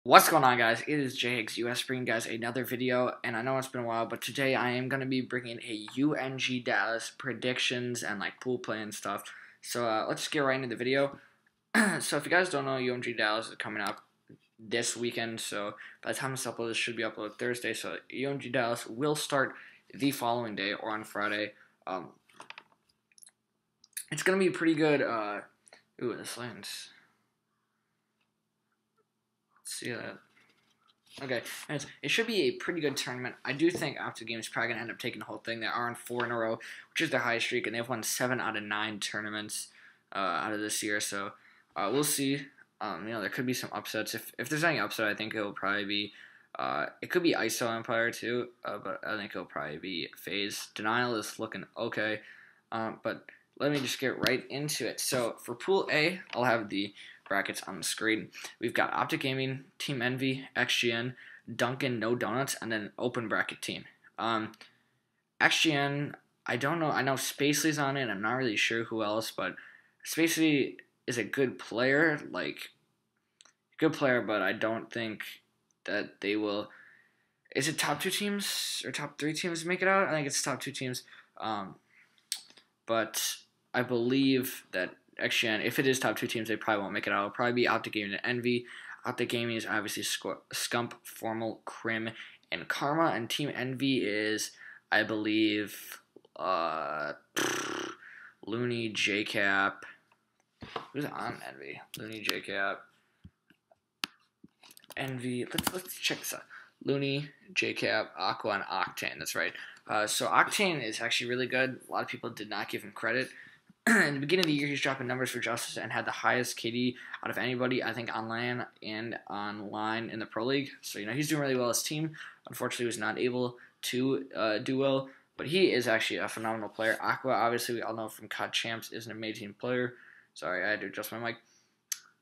What's going on, guys? It is JHIggz US bringing guys another video, and I know it's been a while, but today I am going to be bringing a UMG Dallas predictions and like pool play and stuff. So let's just get right into the video. So if you guys don't know, UMG Dallas is coming up this weekend, so by the time this upload, this should be uploaded Thursday, so UMG Dallas will start the following day or on Friday. It's going to be pretty good. Ooh, this lands. See that. Okay, it should be a pretty good tournament. I do think Optic Games is probably going to end up taking the whole thing. They are on 4 in a row, which is their highest streak, and they've won 7 out of 9 tournaments out of this year. So we'll see. There could be some upsets. If there's any upset, I think it'll probably be it could be ISO Empire too, but I think it'll probably be FaZe. Denial is looking okay, but let me just get right into it. So for Pool A, I'll have the brackets on the screen. We've got Optic Gaming, Team Envy, XGN, Duncan, No Donuts, and then open bracket team. XGN, I don't know. I know Spacely's on it. I'm not really sure who else, but Spacely is a good player, but I don't think that they will. Is it top 2 teams or top 3 teams make it out? I think it's top 2 teams. But I believe that XGN, if it is top 2 teams, they probably won't make it out. It'll probably be Optic Gaming and Envy. Optic Gaming is obviously Scump, Formal, Crim, and Karma. And Team Envy is, I believe, Looney, JCap. Who's on Envy? Looney, JCap. Envy. Let's check this out. Looney, JCap, Aqua, and Octane. That's right. So Octane is actually really good. A lot of people did not give him credit. In the beginning of the year, he's dropping numbers for Justice and had the highest KD out of anybody, I think, online in the Pro League. So, he's doing really well. His team, unfortunately, was not able to do well, but he is actually a phenomenal player. Aqua, obviously, we all know from COD Champs, is an amazing player. Sorry, I had to adjust my mic.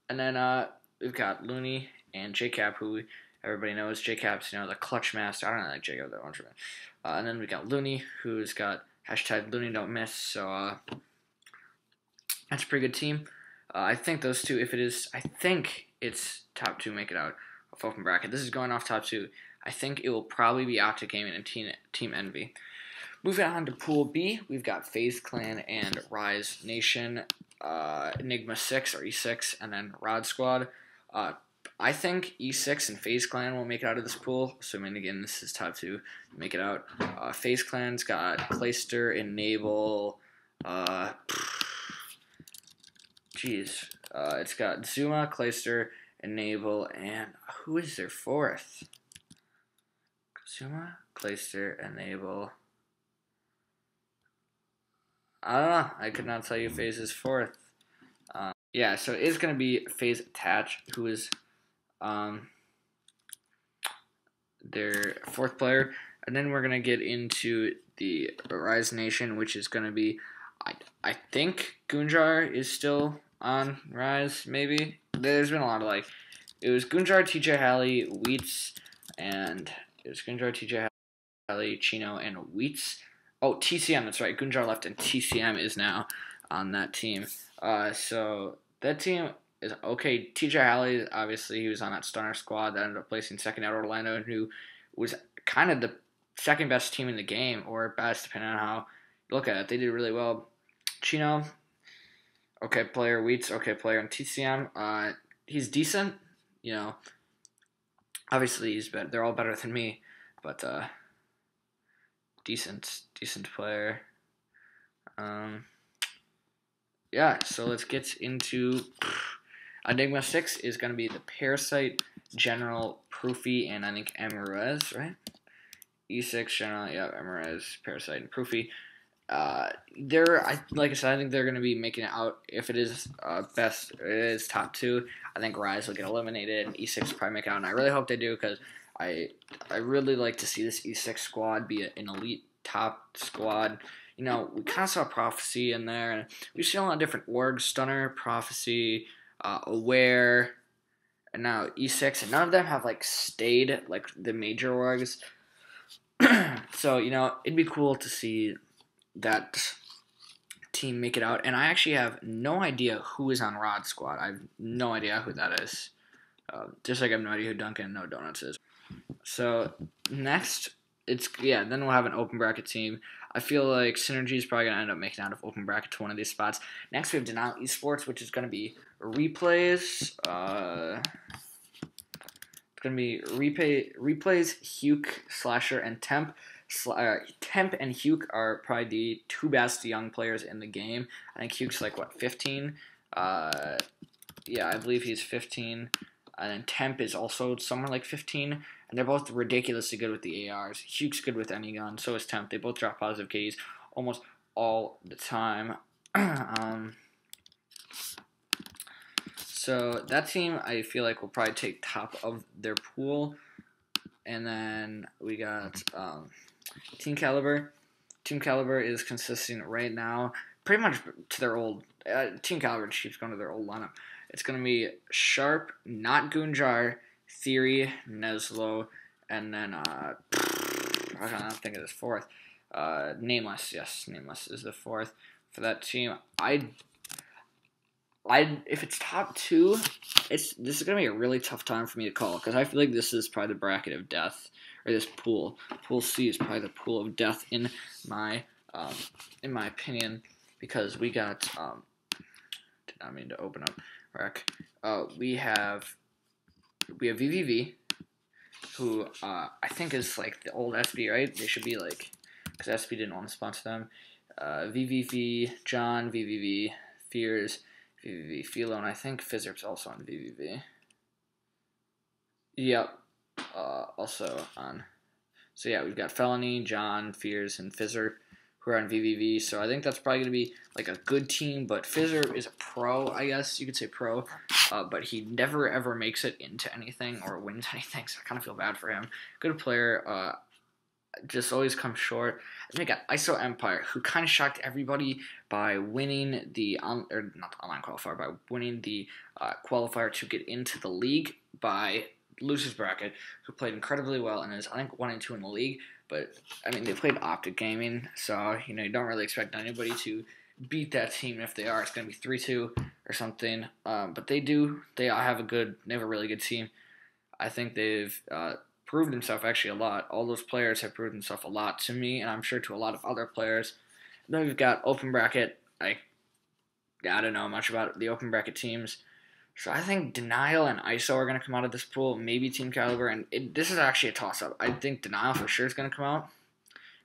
And then we've got Looney and JCap, who everybody knows. JCap's, the clutch master. I don't know, like JCap that much. And then we got Looney, who's got hashtag Looney Don't Miss. So, that's a pretty good team. I think those two, I think it's top 2 make it out of open bracket. This is going off top 2. I think it will probably be Optic Gaming and Team Envy. Moving on to Pool B, we've got FaZe Clan and Rise Nation, Enigma 6 or E6, and then Rod Squad. I think E6 and FaZe Clan will make it out of this pool, assuming, again, this is top 2 make it out. FaZe Clan's got Clayster, Enable, it's got Zuma, Clayster, Enable, and who is their 4th? Zuma, Clayster, Enable. I don't know. I could not tell you FaZe's 4th. Yeah, so it is going to be FaZe Attach, who is their 4th player. And then we're going to get into the Rise Nation, which is going to be, I think Gunjar is still on Rise, maybe. There's been a lot of it was Gunjar, TJ Halley, Wheats, and it was Gunjar, TJ Halley, Chino, and Wheats. Oh, TCM, that's right. Gunjar left, and TCM is now on that team. So that team is okay. TJ Halley, obviously, he was on that Stunner squad that ended up placing second at Orlando, and who was kind of the second best team in the game, or best, depending on how you look at it. They did really well. Chino, okay player. Wheats, okay player. And TCM, he's decent. Obviously he's better. They're all better than me, but decent player. Yeah. So let's get into Enigma 6 is going to be the Parasite, General, Proofy, and I think Emerez, right? E6 General, yeah, Emerez, Parasite, and Proofy. Like I said, I think they're going to be making it out. If it is it is top 2, I think Rise will get eliminated, and E6 will probably make it out. And I really hope they do, because I really like to see this E6 squad be an elite top squad. We kind of saw Prophecy in there, and we've seen a lot of different orgs: Stunner, Prophecy, Aware, and now E6, and none of them have stayed the major orgs. So it'd be cool to see that team make it out. And I actually have no idea who is on Rod Squad. I have no idea who that is. Just like I have no idea who Dunkin' No Donuts is. So next, then we'll have an open bracket team. I feel like Synergy is probably going to end up making out of open bracket to one of these spots. Next, we have Denial Esports, which is going to be replays. It's going to be replays, Huke, Slasher, and Temp. Temp and Huke are probably the two best young players in the game. I think Huke's like, 15? Yeah, I believe he's 15. And then Temp is also somewhere like 15. And they're both ridiculously good with the ARs. Huke's good with any gun, so is Temp. They both drop positive Ks almost all the time. So that team, I feel like, will probably take top of their pool. And then we got Team Caliber. Team Caliber is consisting right now pretty much to their old Team Caliber just keeps going to their old lineup. It's going to be Sharp, Not Goonjar, Theory, Neslo, and then I can't think of this fourth. Nameless, yes, Nameless is the fourth for that team. If it's top two, this is gonna be a really tough time for me to call because I feel like this is probably the bracket of death, or this pool. Pool C is probably the pool of death in my opinion, because we got did not mean to open up rec. We have VVV, who I think is like the old SB, right? They should be like, because SB didn't want to sponsor them. VVV, John, VVV, Fears, VVV, Philo, and I think Fizzer's also on VVV. Yep. Also on. So yeah, we've got Felony, John, Fears, and Fizzer who are on VVV. So I think that's probably going to be like a good team. But Fizzer is a pro, I guess you could say pro. But he never ever makes it into anything or wins anything. So I kind of feel bad for him. Good player. Just always comes short. And we got ISO Empire, who kind of shocked everybody by winning the not the online qualifier, by winning the qualifier to get into the league by losers bracket, who played incredibly well and is I think 1-2 in the league. But I mean, they played Optic Gaming, so you don't really expect anybody to beat that team. If they are, it's going to be 3-2 or something. But they do. They have a really good team. I think they've proved himself actually a lot. All those players have proved himself a lot to me, and I'm sure to a lot of other players. And then we've got open bracket. I don't know much about the open bracket teams. So I think Denial and ISO are going to come out of this pool. Maybe Team Caliber. And this is actually a toss-up. I think Denial for sure is going to come out.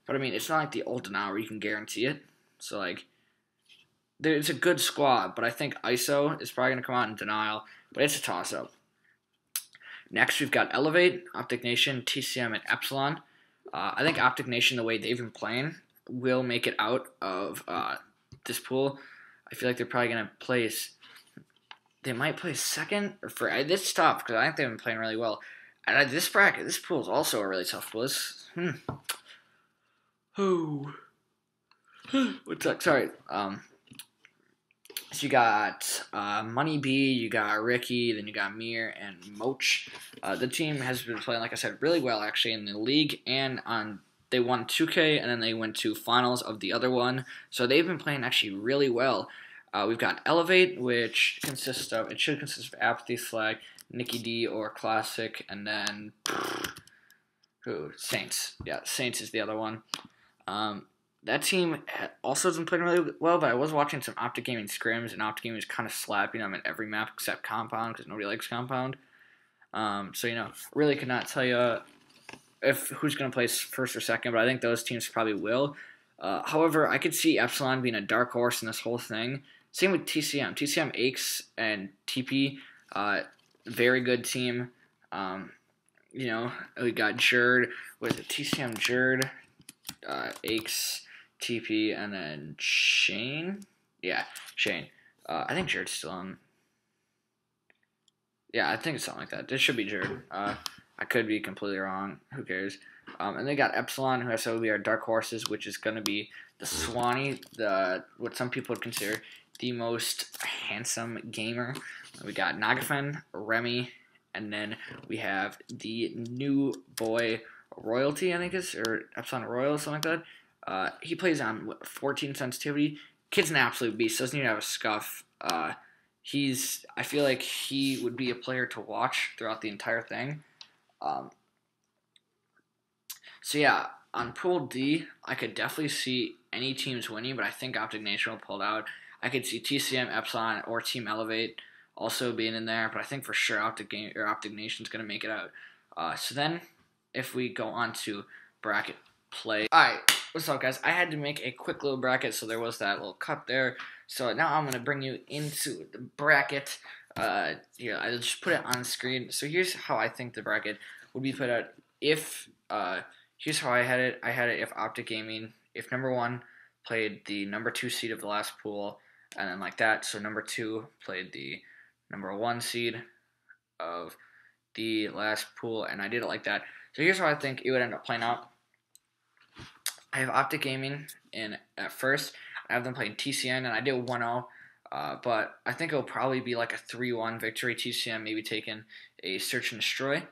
But I mean, it's not like the old Denial where you can guarantee it. So like, it's a good squad. But I think ISO is probably going to come out in Denial. But it's a toss-up. Next, we've got Elevate, Optic Nation, TCM, and Epsilon. I think Optic Nation, the way they've been playing, will make it out of this pool. I feel like they're probably going to place... They might place second or first. It's tough because I think they've been playing really well. And this bracket, this pool is also a really tough pool. What's up? Sorry. So you got Money B, you got Ricky, then you got Mir and Moch. The team has been playing, like I said, really well actually in the league, and they won 2K and then they went to finals of the other one. So they've been playing actually really well. We've got Elevate, which should consist of Apathy, Slag, Nikki D, or Classic, and then Saints. Yeah, Saints is the other one. That team also hasn't played really well, but I was watching some Optic Gaming scrims, and Optic Gaming is kind of slapping them at every map except Compound, because nobody likes Compound. So, really could not tell you who's going to place first or second, but I think those teams probably will. However, I could see Epsilon being a dark horse in this whole thing. Same with TCM. TCM, Aches, and TP, very good team. We got Jerd. What is it? TCM, Jerd, Aches, TP, and then Shane. Yeah, Shane. I think Jerd's still on. Yeah, I think it's something like that. This should be Jerd. I could be completely wrong. Who cares? And they got Epsilon, who has our dark horses, which is going to be the Swanee, what some people would consider the most handsome gamer. We got Nagafen, Remy, and then we have the new boy Royalty, I think or Epsilon Royal, something like that. He plays on 14 sensitivity. Kid's an absolute beast. Doesn't even have a scuff. I feel like he would be a player to watch throughout the entire thing. So yeah, on Pool D, I could definitely see any teams winning, but I think Optic Nation will pull it out. I could see TCM, Epsilon, or Team Elevate also being in there, but I think for sure Optic Nation's going to make it out. So then, if we go on to bracket play. Alright, what's up guys? I had to make a quick little bracket, so there was that little cut there. So now I'm going to bring you into the bracket. Here, I'll just put it on screen. So here's how I think the bracket would be put out if... here's how I had it. I had it if Optic Gaming, if number 1 played the number 2 seed of the last pool, and then like that. So number 2 played the number 1 seed of the last pool, and I did it like that. So here's how I think it would end up playing out. I have Optic Gaming in at first. I have them playing TCN, and I did 1-0. But I think it'll probably be like a 3-1 victory. TCN maybe taking a search and destroy.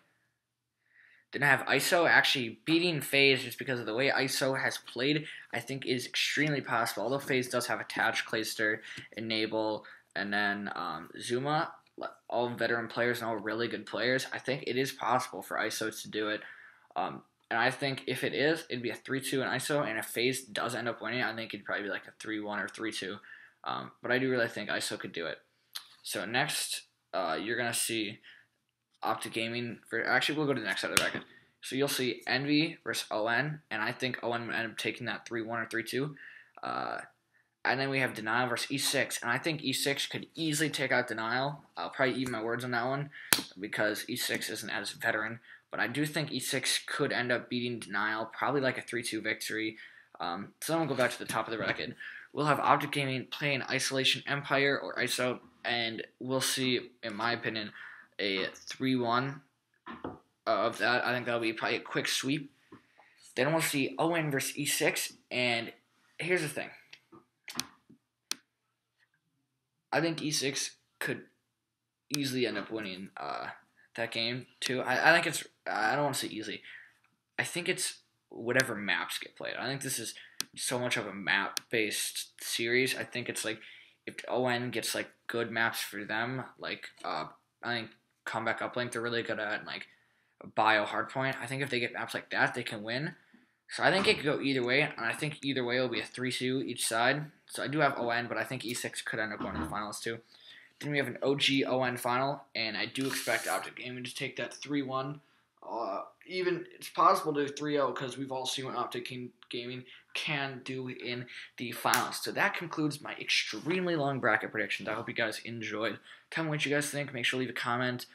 Then I have ISO actually beating FaZe just because of the way ISO has played. I think is extremely possible. Although FaZe does have Attach, Clayster, Enable, and then Zuma, all veteran players and all really good players. I think it is possible for ISO to do it. And I think if it is, it'd be a 3-2 in ISO. And if FaZe does end up winning, I think it'd probably be like a 3-1 or 3-2. But I do really think ISO could do it. So next, you're going to see Optic Gaming. Actually, we'll go to the next side of the bracket. So you'll see Envy versus ON, and I think ON would end up taking that 3-1 or 3-2. And then we have Denial versus E6, and I think E6 could easily take out Denial. I'll probably eat my words on that one because E6 isn't as veteran, but I do think E6 could end up beating Denial, probably like a 3-2 victory. So then we'll go back to the top of the bracket. We'll have Optic Gaming playing Isolation Empire or ISO, and we'll see, in my opinion, a 3-1 of that. I think that'll be probably a quick sweep. Then we'll see ON versus E6, and here's the thing. I think E6 could easily end up winning that game too. I think it's, I don't want to say easy. I think it's whatever maps get played. I think this is so much of a map-based series. I think it's like if ON gets like good maps for them, like I think Comeback Uplink they're really good at, like Bio Hardpoint. I think if they get maps like that, they can win. So I think it could go either way, and I think either way will be a 3-2 each side. So I do have ON, but I think E6 could end up going to the finals too. Then we have an OG ON final, and I do expect Optic Gaming to take that 3-1. Even it's possible to do 3-0 because we've all seen what Optic Gaming can do in the finals. So that concludes my extremely long bracket predictions. I hope you guys enjoyed. Tell me what you guys think. Make sure to leave a comment.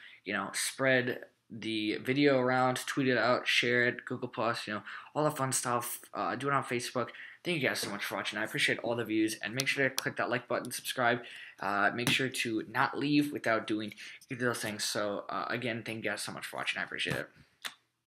Spread the video around, tweet it out, share it, Google+, all the fun stuff. Do it on Facebook. Thank you guys so much for watching. I appreciate all the views, and make sure to click that like button, subscribe. Make sure to not leave without doing either of those things. So, again, thank you guys so much for watching. I appreciate it.